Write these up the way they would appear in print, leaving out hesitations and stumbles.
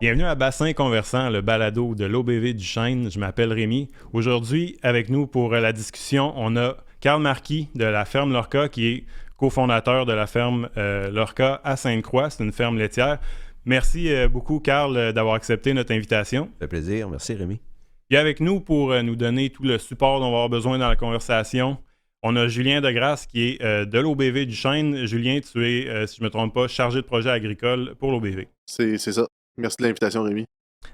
Bienvenue à Bassin Conversant, le balado de l'OBV du Chêne. Je m'appelle Rémi. Aujourd'hui, avec nous pour la discussion, on a Carl Marquis de la ferme Lorca, qui est cofondateur de la ferme Lorca à Sainte-Croix. C'est une ferme laitière. Merci beaucoup, Carl, d'avoir accepté notre invitation. Ça fait plaisir. Merci, Rémi. Et avec nous pour nous donner tout le support dont on va avoir besoin dans la conversation, on a Julien Degrasse qui est de l'OBV du Chêne. Julien, tu es, si je ne me trompe pas, chargé de projet agricole pour l'OBV. C'est ça. Merci de l'invitation, Rémi.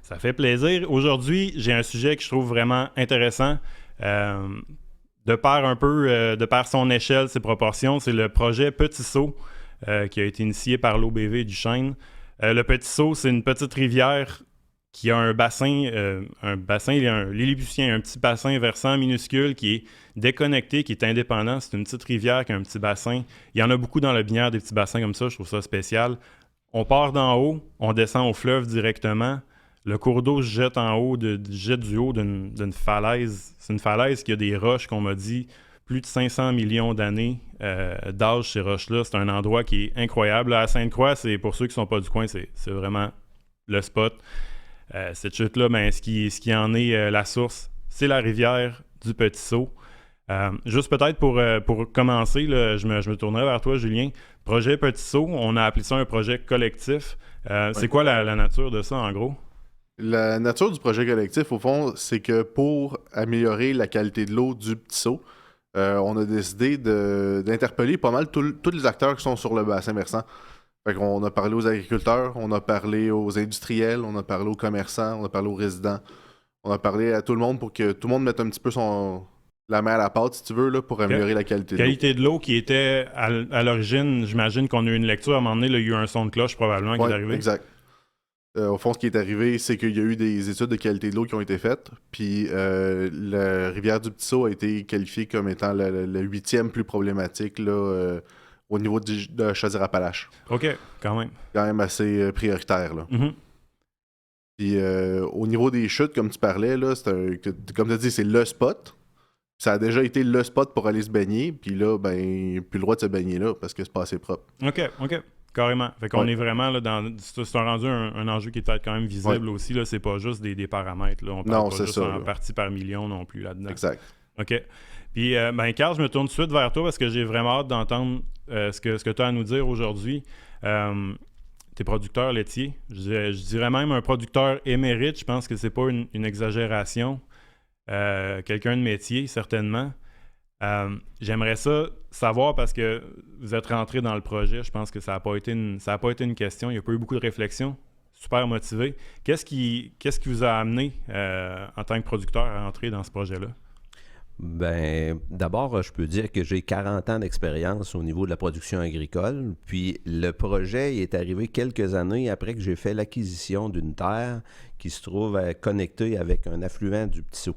Ça fait plaisir. Aujourd'hui, j'ai un sujet que je trouve vraiment intéressant. De par son échelle, ses proportions, c'est le projet Petit Saut qui a été initié par l'OBV du Chêne. Le Petit Saut, c'est une petite rivière qui a un bassin, il y a un lilliputien, un petit bassin versant minuscule qui est déconnecté, qui est indépendant. C'est une petite rivière qui a un petit bassin. Il y en a beaucoup dans le Binière, des petits bassins comme ça, je trouve ça spécial. On part d'en haut, on descend au fleuve directement. Le cours d'eau se jette en haut, jette du haut d'une falaise. C'est une falaise qui a des roches, qu'on m'a dit, plus de 500 millions d'années d'âge, ces roches-là. C'est un endroit qui est incroyable. Là, à Sainte-Croix, c'est, pour ceux qui ne sont pas du coin, c'est vraiment le spot. Cette chute-là, ce qui en est la source, c'est la rivière du Petit Saut. Juste peut-être pour commencer, là, je me tournerai vers toi, Julien. Projet Petit Saut, on a appelé ça un projet collectif. C'est quoi la nature de ça, en gros? La nature du projet collectif, au fond, c'est que pour améliorer la qualité de l'eau du Petit Saut, on a décidé d'interpeller pas mal tous les acteurs qui sont sur le bassin versant. Fait qu'on a parlé aux agriculteurs, on a parlé aux industriels, on a parlé aux commerçants, on a parlé aux résidents. On a parlé à tout le monde pour que tout le monde mette un petit peu la main à la pâte, si tu veux, là, pour améliorer la qualité de l'eau. Qualité de l'eau qui était à l'origine, j'imagine qu'on a eu une lecture, à un moment donné, là, il y a eu un son de cloche probablement qui est arrivé. Exact. Au fond, ce qui est arrivé, c'est qu'il y a eu des études de qualité de l'eau qui ont été faites, puis la rivière du Petit Saut a été qualifiée comme étant le 8e plus problématique là, au niveau de Chaudière-Appalaches. OK, quand même. Quand même assez prioritaire, là. Mm-hmm. Puis au niveau des chutes, comme tu parlais, là, comme tu as dit, c'est le spot. Ça a déjà été le spot pour aller se baigner, puis là, ben, plus le droit de se baigner là, parce que c'est pas assez propre. OK. Carrément. Fait qu'on est vraiment là dans. C'est rendu un enjeu qui est peut-être quand même visible aussi. Là. C'est pas juste des paramètres. Là. On parle pas juste en partie par million non plus là-dedans. Exact. OK. Puis, Carl, je me tourne tout de suite vers toi parce que j'ai vraiment hâte d'entendre ce que tu as à nous dire aujourd'hui. T'es producteur laitier. Je dirais même un producteur émérite. Je pense que c'est pas une exagération. Quelqu'un de métier, certainement. J'aimerais ça savoir parce que vous êtes rentré dans le projet. Je pense que ça n'a pas été une question. Il n'y a pas eu beaucoup de réflexion. Super motivé. Qu'est-ce qui vous a amené en tant que producteur à entrer dans ce projet-là? Ben, d'abord, je peux dire que j'ai 40 ans d'expérience au niveau de la production agricole. Puis le projet est arrivé quelques années après que j'ai fait l'acquisition d'une terre qui se trouve connectée avec un affluent du Petit Saut.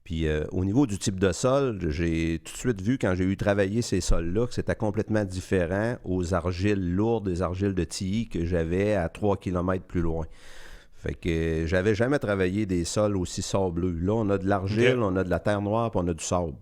Puis au niveau du type de sol, j'ai tout de suite vu quand j'ai eu travaillé ces sols-là que c'était complètement différent aux argiles lourdes, des argiles de Tilly que j'avais à 3 km plus loin. Fait que j'avais jamais travaillé des sols aussi sableux. Là, on a de l'argile, on a de la terre noire, puis on a du sable.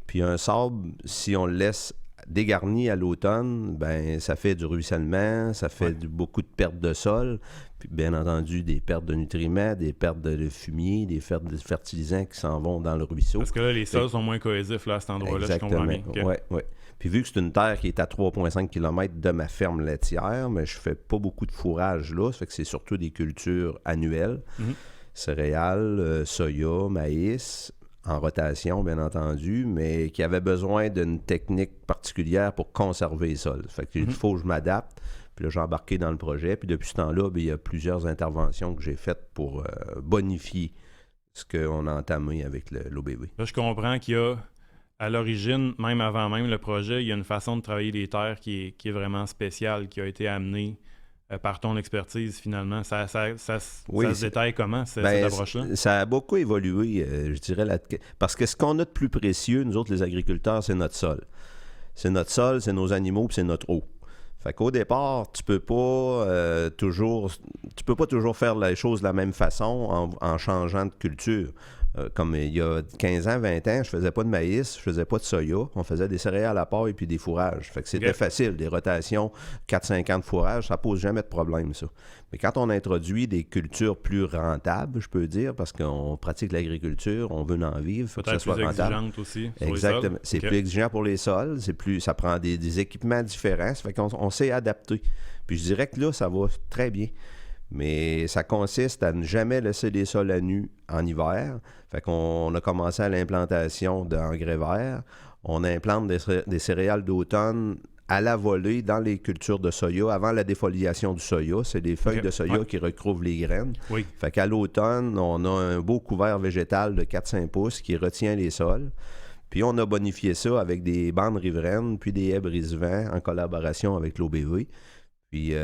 Puis un sable, si on le laisse dégarni à l'automne, ben ça fait du ruissellement, ça fait beaucoup de pertes de sol, puis bien entendu des pertes de nutriments, des pertes de fumier, des pertes de fertilisants qui s'en vont dans le ruisseau. Parce que là, les sols sont moins cohésifs là, à cet endroit-là, exactement. je comprends bien. Okay. Oui. Puis vu que c'est une terre qui est à 3,5 km de ma ferme laitière, mais je fais pas beaucoup de fourrage là, ça fait que c'est surtout des cultures annuelles, céréales, soya, maïs, en rotation, bien entendu, mais qui avaient besoin d'une technique particulière pour conserver les sols. Fait qu'il faut que je m'adapte. Puis là, j'ai embarqué dans le projet. Puis depuis ce temps-là, bien, il y a plusieurs interventions que j'ai faites pour bonifier ce qu'on a entamé avec l'OBV. Là, je comprends qu'il y a, à l'origine, même avant même le projet, il y a une façon de travailler les terres qui est vraiment spéciale, qui a été amenée par ton expertise, finalement. Ça se détaille comment, cette approche-là? Ça a beaucoup évolué, je dirais. Parce que ce qu'on a de plus précieux, nous autres, les agriculteurs, c'est notre sol. C'est notre sol, c'est nos animaux, puis c'est notre eau. Fait qu'au départ, tu peux pas toujours faire les choses de la même façon en changeant de culture. Comme il y a 15 ans, 20 ans, je faisais pas de maïs, je faisais pas de soya. On faisait des céréales à paille puis des fourrages. Fait que c'était facile. Des rotations, 4-5 ans de fourrage, ça pose jamais de problème, ça. Mais quand on introduit des cultures plus rentables, je peux dire, parce qu'on pratique l'agriculture, on veut en vivre, faut que ça soit plus rentable. exigeante aussi sur Exactement. les sols. C'est plus exigeant pour les sols, ça prend des équipements différents, ça fait qu'on s'est adapté. Puis je dirais que là, ça va très bien. Mais ça consiste à ne jamais laisser les sols à nu en hiver. Fait qu'on a commencé à l'implantation d'engrais verts. On implante des céréales d'automne à la volée dans les cultures de soya avant la défoliation du soya. C'est des feuilles de soya qui recouvrent les graines. Oui. Fait qu'à l'automne, on a un beau couvert végétal de 4-5 pouces qui retient les sols. Puis on a bonifié ça avec des bandes riveraines puis des haies brise-vent en collaboration avec l'OBV. Puis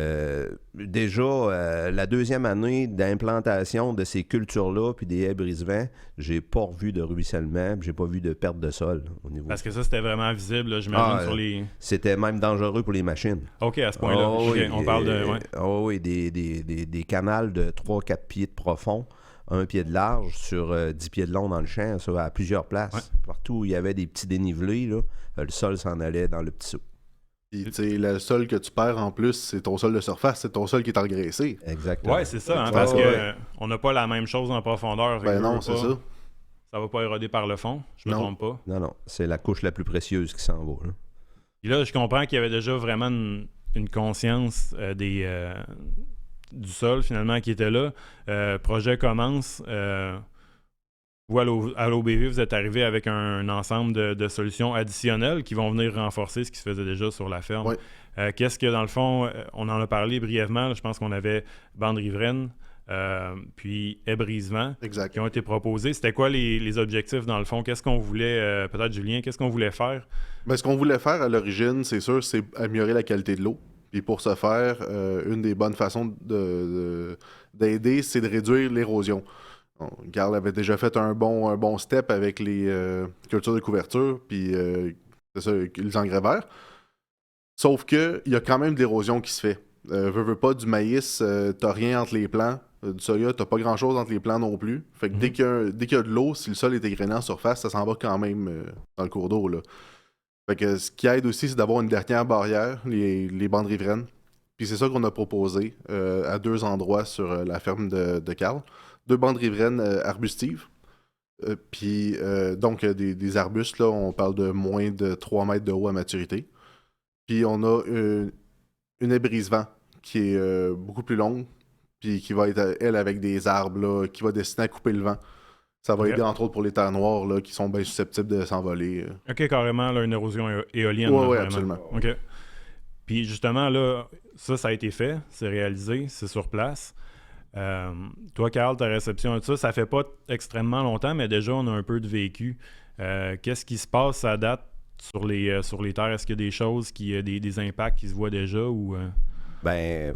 déjà, la deuxième année d'implantation de ces cultures-là, puis des haies brise-vent, j'ai pas revu de ruissellement, puis j'ai pas vu de perte de sol au niveau. Parce que ça, c'était vraiment visible, là, j'imagine, sur les... C'était même dangereux pour les machines. OK, à ce point-là. On parle de... Oui, des canals de 3-4 pieds de profond, 1 pied de large sur 10 pieds de long dans le champ, ça, à plusieurs places. Ouais. Partout où il y avait des petits dénivelés, là, le sol s'en allait dans le petit seau. Puis, tu sais, le sol que tu perds en plus, c'est ton sol de surface, c'est ton sol qui est engraissé. Exactement. Oui, c'est ça, parce que on n'a pas la même chose en profondeur. Ben non, c'est ça. Ça va pas éroder par le fond, je me trompe pas. Non, c'est la couche la plus précieuse qui s'en va. Là. Et là, je comprends qu'il y avait déjà vraiment une conscience du sol, finalement, qui était là. Projet commence. Vous, à l'OBV, vous êtes arrivé avec un ensemble de solutions additionnelles qui vont venir renforcer ce qui se faisait déjà sur la ferme. Oui. Qu'est-ce que, dans le fond, on en a parlé brièvement, je pense qu'on avait bande riveraine, puis haies brise-vent qui ont été proposés. C'était quoi les objectifs, dans le fond? Qu'est-ce qu'on voulait, peut-être Julien, qu'est-ce qu'on voulait faire? Ben, ce qu'on voulait faire à l'origine, c'est sûr, c'est améliorer la qualité de l'eau. Puis pour ce faire, une des bonnes façons d'aider, c'est de réduire l'érosion. Carl avait déjà fait un bon step avec les cultures de couverture, puis c'est ça, les engrais verts. Sauf qu'il y a quand même de l'érosion qui se fait. Veux pas, du maïs, t'as rien entre les plants. Du soya, t'as pas grand-chose entre les plants non plus. Fait que dès qu'il y a de l'eau, si le sol est égrené en surface, ça s'en va quand même dans le cours d'eau, là. Fait que ce qui aide aussi, c'est d'avoir une dernière barrière, les bandes riveraines. Puis c'est ça qu'on a proposé à 2 endroits sur la ferme de Carl. 2 bandes riveraines arbustives. Puis donc des arbustes, là, on parle de moins de 3 mètres de haut à maturité. Puis on a une haie brise-vent qui est beaucoup plus longue, puis qui va être, elle, avec des arbres, là, qui va destiner à couper le vent. Ça va aider, entre autres, pour les terres noires, là, qui sont bien susceptibles de s'envoler. OK, carrément, là, une érosion éolienne. Oui, absolument. OK. Puis justement, là, ça a été fait, c'est réalisé, c'est sur place. Toi, Carl, ta réception de ça fait pas extrêmement longtemps, mais déjà, on a un peu de vécu. Qu'est-ce qui se passe à date sur les terres? Est-ce qu'il y a des choses, des impacts qui se voient déjà? Ou Ben,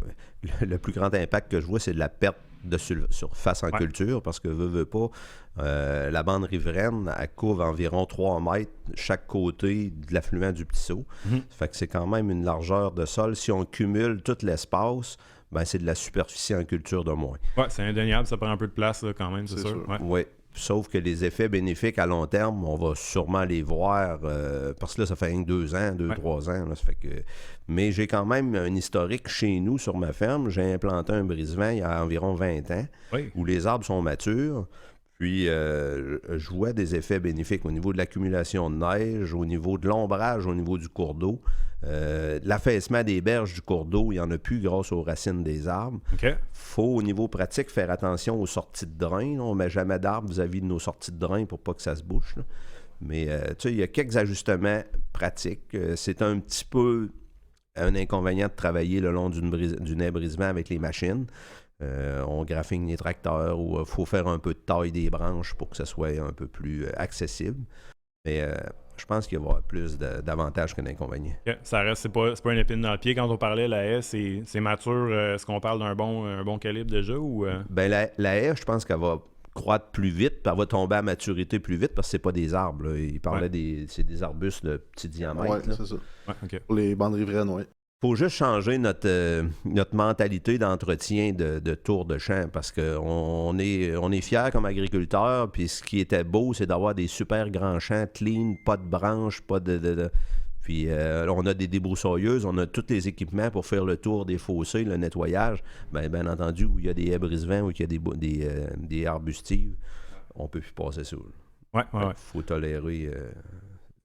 le plus grand impact que je vois, c'est de la perte de surface en culture, parce que veut pas, la bande riveraine, elle couvre environ 3 mètres chaque côté de l'affluent du Petit Saut. Ça fait que c'est quand même une largeur de sol. Si on cumule tout l'espace, ben c'est de la superficie en culture de moins. Oui, c'est indéniable, ça prend un peu de place là, quand même, c'est sûr. Oui. Sauf que les effets bénéfiques à long terme, on va sûrement les voir, parce que là, ça fait 2 ans, 3 ans. Là, ça fait que... Mais j'ai quand même un historique chez nous, sur ma ferme. J'ai implanté un brise-vent il y a environ 20 ans, où les arbres sont matures. Puis, je vois des effets bénéfiques au niveau de l'accumulation de neige, au niveau de l'ombrage, au niveau du cours d'eau. L'affaissement des berges du cours d'eau, il n'y en a plus grâce aux racines des arbres. Il faut, au niveau pratique, faire attention aux sorties de drain. On ne met jamais d'arbres vis-à-vis de nos sorties de drain pour pas que ça se bouche. Là. Mais, tu sais, il y a quelques ajustements pratiques. C'est un petit peu un inconvénient de travailler le long d'une haie brise-vent avec les machines. On graphine les tracteurs ou il faut faire un peu de taille des branches pour que ce soit un peu plus accessible. Mais je pense qu'il va y avoir plus d'avantages que d'inconvénients. Ça reste, c'est pas une épine dans le pied. Quand on parlait de la haie, c'est mature. Est-ce qu'on parle d'un bon calibre déjà? Ou Ben, la haie, je pense qu'elle va croître plus vite, puis elle va tomber à maturité plus vite parce que c'est pas des arbres. Là. Il parlait c'est des arbustes de petit diamètre. Oui, c'est ça. Pour les bandes riveraines, oui. faut juste changer notre mentalité d'entretien de tour de champ parce qu'on est fiers comme agriculteurs. Puis ce qui était beau, c'est d'avoir des super grands champs clean, pas de branches, pas de. Puis on a des débroussailleuses, on a tous les équipements pour faire le tour des fossés, le nettoyage. Bien entendu, où il y a des haies brise-vent, où il y a des arbustives, on peut plus passer ça. Ouais. Faut tolérer.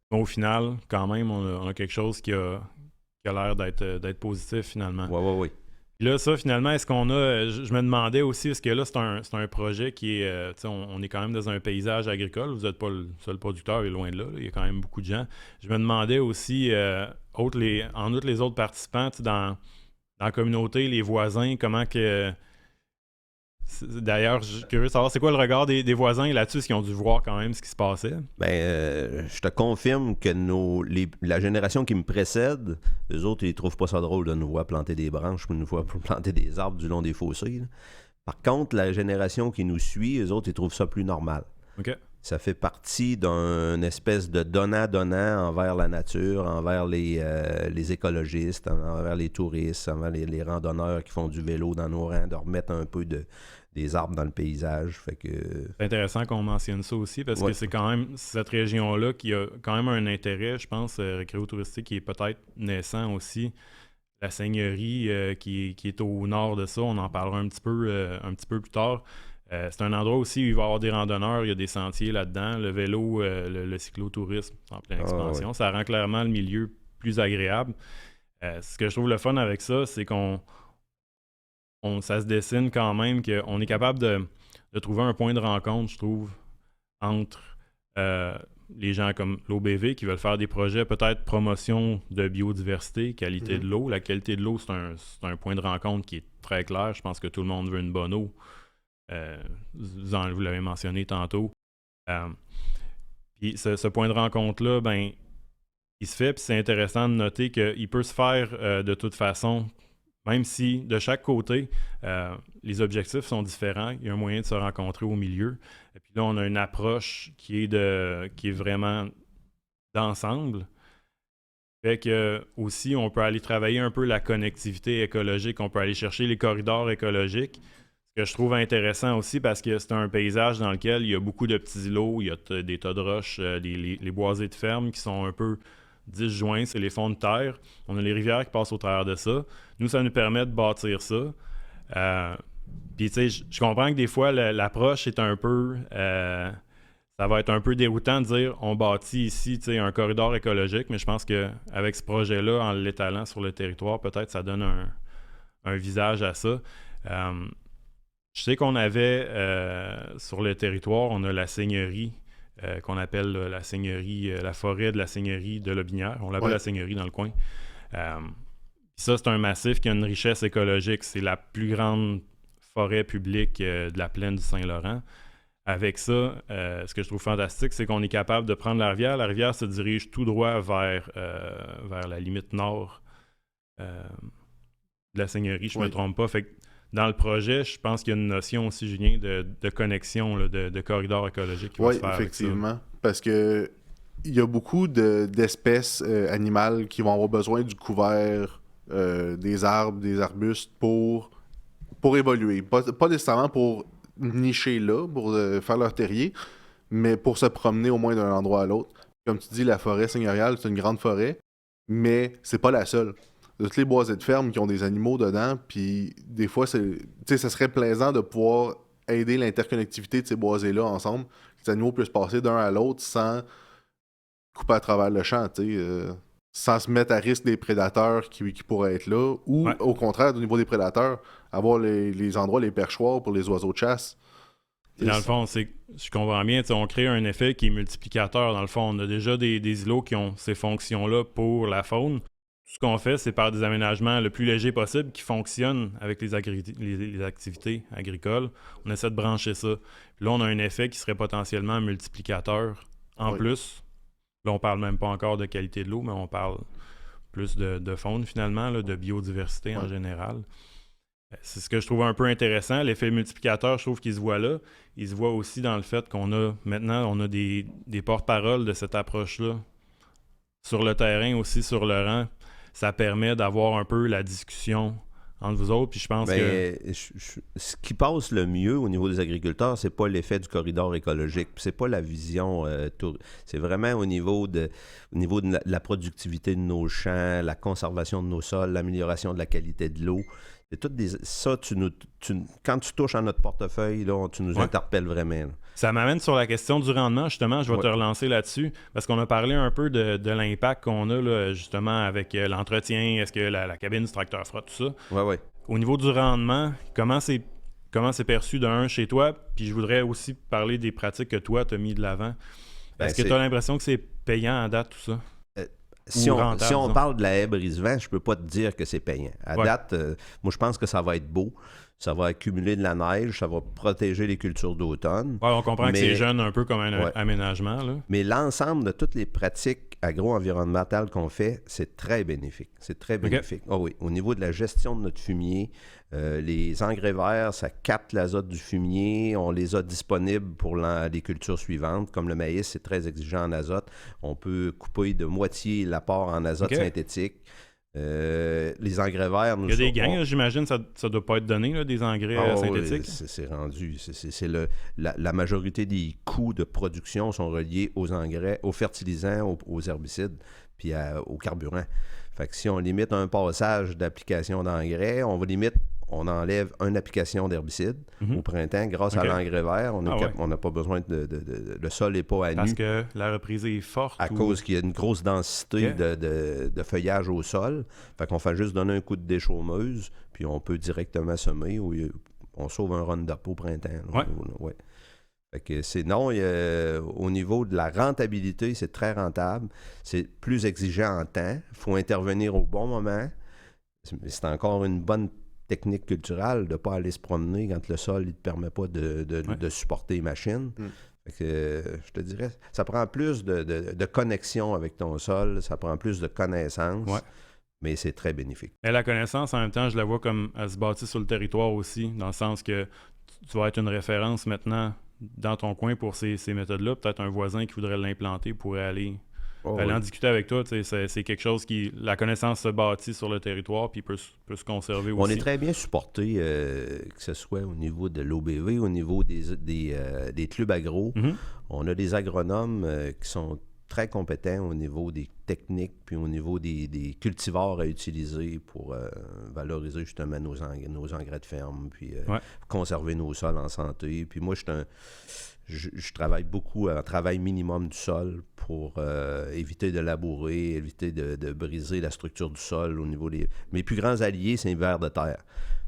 Au final, quand même, on a quelque chose qui a l'air d'être positif finalement. Oui. Puis là, ça, finalement, est-ce qu'on a... Je me demandais aussi, parce que là, c'est un projet qui est... on est quand même dans un paysage agricole. Vous n'êtes pas le seul producteur, et loin de là. Il y a quand même beaucoup de gens. Je me demandais aussi, en outre les autres participants, dans la communauté, les voisins, comment que... D'ailleurs, je suis curieux de savoir, c'est quoi le regard des voisins là-dessus? Est-ce qu'ils ont dû voir quand même ce qui se passait? Je te confirme que la génération qui me précède, eux autres, ils trouvent pas ça drôle de nous voir planter des branches ou de nous voir planter des arbres du long des fossés. Là. Par contre, la génération qui nous suit, eux autres, ils trouvent ça plus normal. OK. Ça fait partie d'une espèce de donnant-donnant envers la nature, envers les écologistes, envers les touristes, envers les randonneurs qui font du vélo dans nos rangs, de remettre un peu des arbres dans le paysage. Fait que... C'est intéressant qu'on mentionne ça aussi parce que c'est quand même cette région-là qui a quand même un intérêt, je pense, récréo-touristique qui est peut-être naissant aussi. La seigneurie qui est au nord de ça, on en parlera un petit peu plus tard. C'est un endroit aussi où il va y avoir des randonneurs, il y a des sentiers là-dedans, le vélo, le cyclotourisme en pleine expansion. Ça rend clairement le milieu plus agréable. Ce que je trouve le fun avec ça, c'est ça se dessine quand même qu'on est capable de trouver un point de rencontre, je trouve, entre les gens comme l'OBV qui veulent faire des projets peut-être promotion de biodiversité, qualité de l'eau. La qualité de l'eau, c'est un point de rencontre qui est très clair. Je pense que tout le monde veut une bonne eau. Vous l'avez mentionné tantôt. Puis ce point de rencontre-là, il se fait, puis c'est intéressant de noter qu'il peut se faire de toute façon, même si de chaque côté, les objectifs sont différents. Il y a un moyen de se rencontrer au milieu. Et puis là, on a une approche qui est vraiment d'ensemble. Fait que aussi, on peut aller travailler un peu la connectivité écologique. On peut aller chercher les corridors écologiques. Ce que je trouve intéressant aussi parce que c'est un paysage dans lequel il y a beaucoup de petits îlots, il y a des tas de roches, les boisés de ferme qui sont un peu disjoints, c'est les fonds de terre. On a les rivières qui passent au travers de ça. Nous, ça nous permet de bâtir ça. Puis, tu sais, je comprends que des fois, l'approche est un peu... ça va être un peu déroutant de dire on bâtit ici, tu sais, un corridor écologique, mais je pense qu'avec ce projet-là, en l'étalant sur le territoire, peut-être ça donne un visage à ça. Je sais qu'on avait sur le territoire, on a la seigneurie qu'on appelle la seigneurie, la forêt de la seigneurie de Lobinière. On l'appelle la seigneurie dans le coin. Ça, c'est un massif qui a une richesse écologique. C'est la plus grande forêt publique de la plaine du Saint-Laurent. Avec ça, ce que je trouve fantastique, c'est qu'on est capable de prendre la rivière. La rivière se dirige tout droit vers la limite nord de la seigneurie, je ne me trompe pas. Fait que dans le projet, je pense qu'il y a une notion aussi, Julien, de connexion, là, de corridor écologique qui va se faire effectivement. avec ça. Parce que il y a beaucoup d'espèces animales qui vont avoir besoin du couvert des arbres, des arbustes pour évoluer. Pas nécessairement pour nicher là, pour faire leur terrier, mais pour se promener au moins d'un endroit à l'autre. Comme tu dis, la forêt seigneuriale, c'est une grande forêt, mais c'est pas la seule. Toutes les boisés de ferme qui ont des animaux dedans, puis des fois, ça serait plaisant de pouvoir aider l'interconnectivité de ces boisés-là ensemble, que les animaux puissent passer d'un à l'autre sans couper à travers le champ, sans se mettre à risque des prédateurs qui pourraient être là, ou au contraire, au niveau des prédateurs, avoir les endroits, les perchoirs pour les oiseaux de chasse. Et dans le fond, je comprends bien, on crée un effet qui est multiplicateur. Dans le fond, on a déjà des îlots qui ont ces fonctions-là pour la faune. Tout ce qu'on fait, c'est par des aménagements le plus légers possible qui fonctionnent avec les activités agricoles. On essaie de brancher ça. Puis là, on a un effet qui serait potentiellement multiplicateur. En plus, là, on parle même pas encore de qualité de l'eau, mais on parle plus de faune finalement, là, de biodiversité en général. C'est ce que je trouve un peu intéressant. L'effet multiplicateur, je trouve qu'il se voit là. Il se voit aussi dans le fait qu'on a maintenant des porte-paroles de cette approche-là sur le terrain aussi, sur le rang. ça permet d'avoir un peu la discussion entre vous autres. Puis je pense que... Ce qui passe le mieux au niveau des agriculteurs, c'est pas l'effet du corridor écologique, c'est pas la vision, c'est vraiment au niveau de la productivité de nos champs, la conservation de nos sols, l'amélioration de la qualité de l'eau. C'est tout ça, quand tu touches à notre portefeuille, là, tu nous interpelles vraiment. Là. Ça m'amène sur la question du rendement, justement. Je vais te relancer là-dessus, parce qu'on a parlé un peu de l'impact qu'on a, là, justement, avec l'entretien, est-ce que la cabine du tracteur frotte, tout ça. Oui. Au niveau du rendement, comment c'est perçu chez toi? Puis je voudrais aussi parler des pratiques que toi, tu as mis de l'avant. Est-ce que tu as l'impression que c'est payant à date, tout ça? Si on parle de la haie brise-vent, je peux pas te dire que c'est payant. À date, moi, je pense que ça va être beau. Ça va accumuler de la neige, ça va protéger les cultures d'automne. Ouais, on comprend que c'est jeune un peu comme un aménagement. Là. Mais l'ensemble de toutes les pratiques agro-environnementales qu'on fait, c'est très bénéfique. C'est très bénéfique. Okay. Oh oui. Au niveau de la gestion de notre fumier, les engrais verts, ça capte l'azote du fumier. On les a disponibles pour les cultures suivantes. Comme le maïs, c'est très exigeant en azote. On peut couper de moitié l'apport en azote synthétique. Les engrais verts... Il y a des gains, j'imagine, ça ne doit pas être donné, là, des engrais synthétiques. C'est rendu. La majorité des coûts de production sont reliés aux engrais, aux fertilisants, aux herbicides, puis au carburant. Fait que si on limite un passage d'application d'engrais, on enlève une application d'herbicide au printemps grâce à l'engrais vert. On n'a pas besoin le sol n'est pas à nu. Parce que la reprise est forte. À cause qu'il y a une grosse densité de feuillage au sol. Fait qu'on fait juste donner un coup de déchaumeuse, puis on peut directement semer ou on sauve un Roundup au printemps. Là, Fait que au niveau de la rentabilité, c'est très rentable. C'est plus exigeant en temps. Il faut intervenir au bon moment. C'est encore une bonne technique culturelle de ne pas aller se promener quand le sol ne te permet pas de supporter les machines. Fait que, je te dirais, ça prend plus de connexion avec ton sol, ça prend plus de connaissances, mais c'est très bénéfique. Et la connaissance, en même temps, je la vois comme elle se bâtit sur le territoire aussi, dans le sens que tu vas être une référence maintenant dans ton coin pour ces méthodes-là. Peut-être un voisin qui voudrait l'implanter pourrait aller en discuter avec toi. C'est quelque chose qui... La connaissance se bâtit sur le territoire puis peut se conserver aussi. On est très bien supporté, que ce soit au niveau de l'OBV, au niveau des clubs agro. On a des agronomes qui sont très compétents au niveau des techniques puis au niveau des cultivars à utiliser pour valoriser justement nos engrais de ferme puis conserver nos sols en santé. Puis moi, je travaille beaucoup en travail minimum du sol pour éviter de labourer, éviter de briser la structure du sol au niveau des... Mes plus grands alliés, c'est les vers de terre.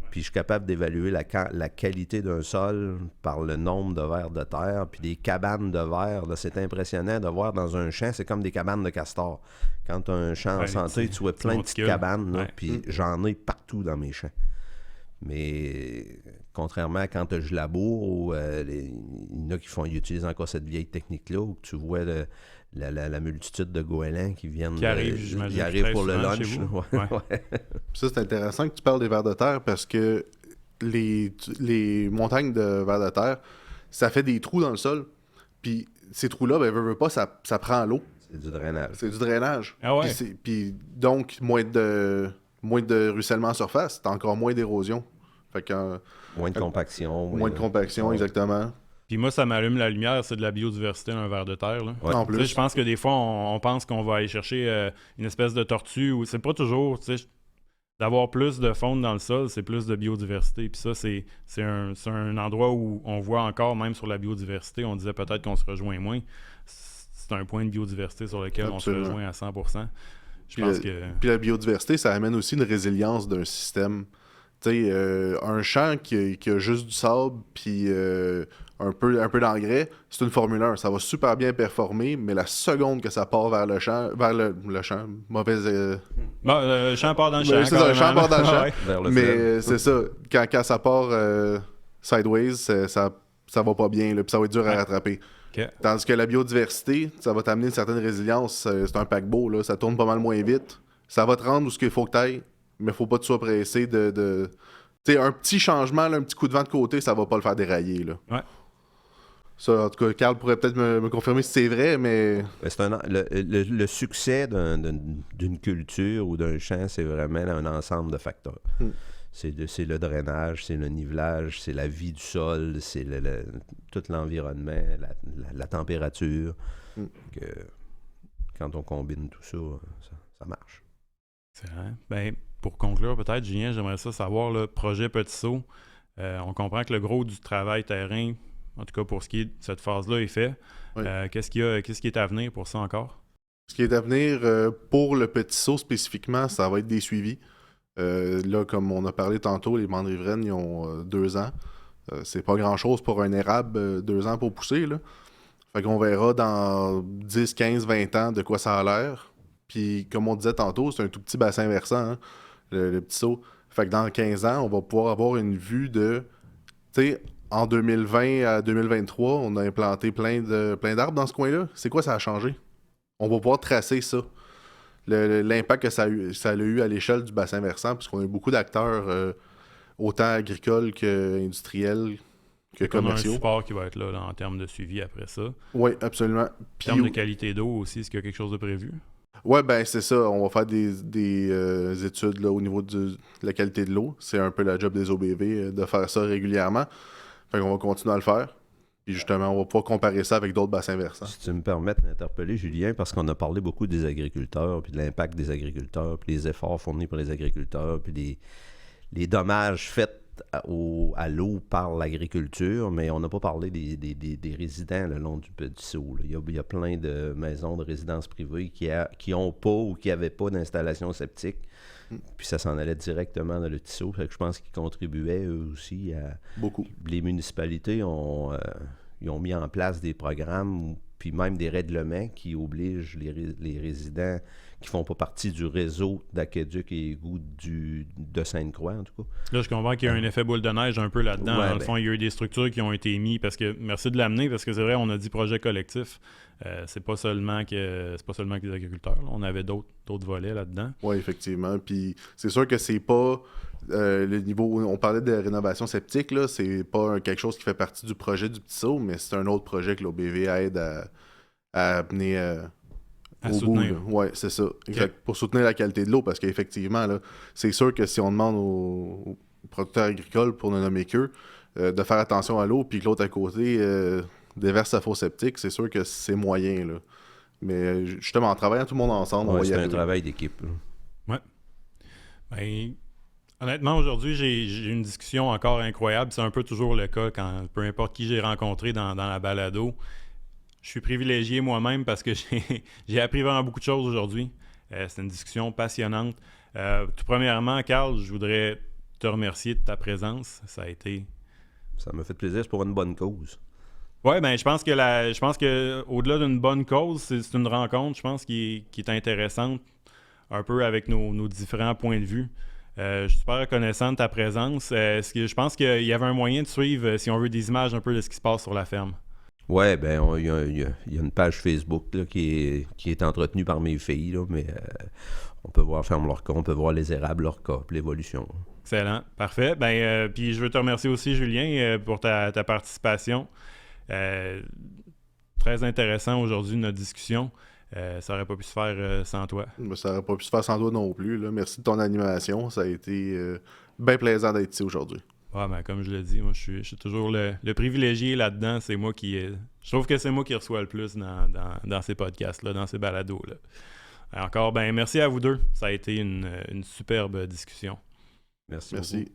Puis je suis capable d'évaluer la qualité d'un sol par le nombre de vers de terre. Puis des cabanes de vers, là, c'est impressionnant de voir dans un champ, c'est comme des cabanes de castor. Quand tu as un champ en santé, tu vois plein de petites cabanes, là, puis j'en ai partout dans mes champs. Mais contrairement à quand je laboure, il y en a qui utilisent encore cette vieille technique-là, où tu vois la multitude de goélands qui viennent qui arrivent pour le lunch. Ça, c'est intéressant que tu parles des vers de terre parce que les montagnes de vers de terre, ça fait des trous dans le sol. Puis ces trous-là, veut pas, ça prend l'eau. C'est du drainage. C'est du drainage. Ah ouais. Puis donc, moins de ruissellement en surface, t'as encore moins d'érosion. Fait que, moins de compaction. Moins de compaction, exactement. Puis moi, ça m'allume la lumière, c'est de la biodiversité dans un ver de terre. Là. En plus. Je pense que des fois, on pense qu'on va aller chercher une espèce de tortue, ou c'est pas toujours, d'avoir plus de faune dans le sol, c'est plus de biodiversité. Puis ça, c'est un endroit où on voit encore, même sur la biodiversité, on disait peut-être qu'on se rejoint moins. C'est un point de biodiversité sur lequel on se rejoint à 100%. Puis la biodiversité, ça amène aussi une résilience d'un système. Tu sais, un champ qui a juste du sable puis un peu d'engrais, c'est une Formule 1. Ça va super bien performer, mais la seconde que ça part vers le champ, mauvaise... le champ part dans le champ. C'est ça, le champ part dans le champ. Vers le mais fleuve. c'est ça, quand ça part sideways, ça va pas bien, là, puis ça va être dur à rattraper. Okay. Tandis que la biodiversité, ça va t'amener une certaine résilience. C'est un paquebot, là, ça tourne pas mal moins vite. Ça va te rendre où ce qu'il faut que t'ailles, mais faut pas que tu sois pressé de... Tu sais, un petit changement, là, un petit coup de vent de côté, ça va pas le faire dérailler. Là. Ouais. Ça, en tout cas, Carl pourrait peut-être me confirmer si c'est vrai, mais... Le succès d'une culture ou d'un champ, c'est vraiment un ensemble de facteurs. C'est le drainage, c'est le nivelage, c'est la vie du sol, c'est tout l'environnement, la température. Quand on combine tout ça, ça marche. C'est vrai. Ben, pour conclure, peut-être, Julien, j'aimerais savoir, le projet Petit Saut. On comprend que le gros du travail terrain, en tout cas pour ce qui est de cette phase-là, est fait. Oui. Qu'est-ce qui est à venir pour ça encore? Ce qui est à venir pour le Petit Saut spécifiquement, ça va être des suivis. Là, comme on a parlé tantôt, les bandes riveraines, ils ont 2 ans. C'est pas grand-chose pour un érable, 2 ans pour pousser, là. Fait qu'on verra dans 10, 15, 20 ans de quoi ça a l'air. Puis, comme on disait tantôt, c'est un tout petit bassin versant, hein, le Petit Saut. Fait que dans 15 ans, on va pouvoir avoir une vue de... Tu sais, en 2020 à 2023, on a implanté plein d'arbres dans ce coin-là. C'est quoi ça a changé? On va pouvoir tracer ça. L'impact que ça a eu à l'échelle du bassin versant, puisqu'on a eu beaucoup d'acteurs, autant agricoles qu'industriels, que commerciaux. On a un support qui va être là en termes de suivi après ça. Oui, absolument. En termes de qualité d'eau aussi, est-ce qu'il y a quelque chose de prévu? Oui, ben c'est ça. On va faire des études là, au niveau de la qualité de l'eau. C'est un peu la job des OBV de faire ça régulièrement. Fait qu'on va continuer à le faire. Puis justement, on va pouvoir comparer ça avec d'autres bassins versants. Si tu me permets d'interpeller, Julien, parce qu'on a parlé beaucoup des agriculteurs, puis de l'impact des agriculteurs, puis les efforts fournis par les agriculteurs, puis les dommages faits à l'eau par l'agriculture, mais on n'a pas parlé des résidents le long du Petit Saut. Il y a plein de maisons de résidence privées qui n'ont pas ou qui n'avaient pas d'installation septique. Puis ça s'en allait directement dans le Petit Saut. Fait que je pense qu'ils contribuaient eux aussi à... Beaucoup. Les municipalités ils ont mis en place des programmes puis même des règlements qui obligent les résidents qui font pas partie du réseau d'aqueduc et égouts de Sainte-Croix, en tout cas. Là, je comprends qu'il y a un effet boule de neige un peu là-dedans. Ouais, dans le fond, il y a eu des structures qui ont été mises parce que, merci de l'amener, parce que c'est vrai, on a dit projet collectif. C'est pas seulement que les agriculteurs. Là. On avait d'autres volets là-dedans. Oui, effectivement. Puis c'est sûr que c'est pas le niveau... On parlait de rénovation septique, là. C'est pas quelque chose qui fait partie du projet du Petit Saut, mais c'est un autre projet que l'OBV aide à mener... À soutenir. Oui, c'est ça. Exact. Pour soutenir la qualité de l'eau, parce qu'effectivement, là, c'est sûr que si on demande aux producteurs agricoles, pour ne nommer qu'eux, de faire attention à l'eau, puis que l'autre à côté déverse sa fosse septique, c'est sûr que c'est moyen. Là. Mais justement, en travaillant tout le monde ensemble, on va y arriver. C'est un travail d'équipe. Oui. Ben, honnêtement, aujourd'hui, j'ai une discussion encore incroyable. C'est un peu toujours le cas quand peu importe qui j'ai rencontré dans la balado. Je suis privilégié moi-même parce que j'ai appris vraiment beaucoup de choses aujourd'hui. C'est une discussion passionnante. Tout premièrement, Carl, je voudrais te remercier de ta présence. Ça m'a fait plaisir, c'est pour une bonne cause. Oui, ben je pense que au-delà d'une bonne cause, c'est une rencontre, je pense, qui est intéressante, un peu avec nos différents points de vue. Je suis super reconnaissant de ta présence. Je pense qu'il y avait un moyen de suivre, si on veut, des images un peu de ce qui se passe sur la ferme. Oui, ben il y a une page Facebook là, qui est entretenue par mes filles, là, mais on peut voir Ferme Lorca, on peut voir les érables Lorca, puis l'évolution. Excellent, parfait. Puis je veux te remercier aussi, Julien, pour ta participation. Très intéressant aujourd'hui notre discussion. Ça n'aurait pas pu se faire sans toi. Ça n'aurait pas pu se faire sans toi non plus. Là. Merci de ton animation. Ça a été bien plaisant d'être ici aujourd'hui. Ouais, ben, comme je l'ai dit, moi je suis toujours le privilégié là-dedans. C'est moi je trouve que c'est moi qui reçois le plus dans ces podcasts-là, dans ces balados-là. Encore, ben merci à vous deux. Ça a été une superbe discussion. Merci. Merci.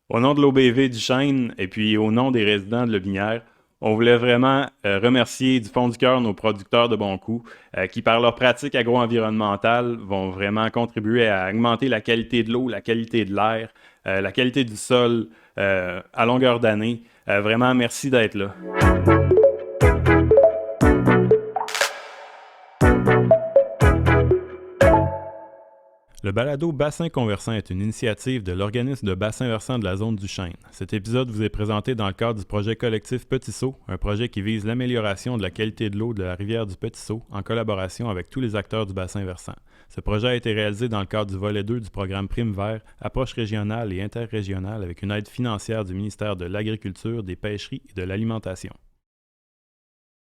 Au nom de l'OBV du Chêne et puis au nom des résidents de Lobinière, on voulait vraiment remercier du fond du cœur nos producteurs de Bon Coup qui, par leurs pratiques agro-environnementales, vont vraiment contribuer à augmenter la qualité de l'eau, la qualité de l'air, la qualité du sol à longueur d'année. Vraiment, merci d'être là. Le balado Bassin Conversant est une initiative de l'organisme de bassin versant de la zone du Chêne. Cet épisode vous est présenté dans le cadre du projet collectif Petit Saut, un projet qui vise l'amélioration de la qualité de l'eau de la rivière du Petit Saut en collaboration avec tous les acteurs du bassin versant. Ce projet a été réalisé dans le cadre du volet 2 du programme Prime Vert, approche régionale et interrégionale avec une aide financière du ministère de l'Agriculture, des Pêcheries et de l'Alimentation.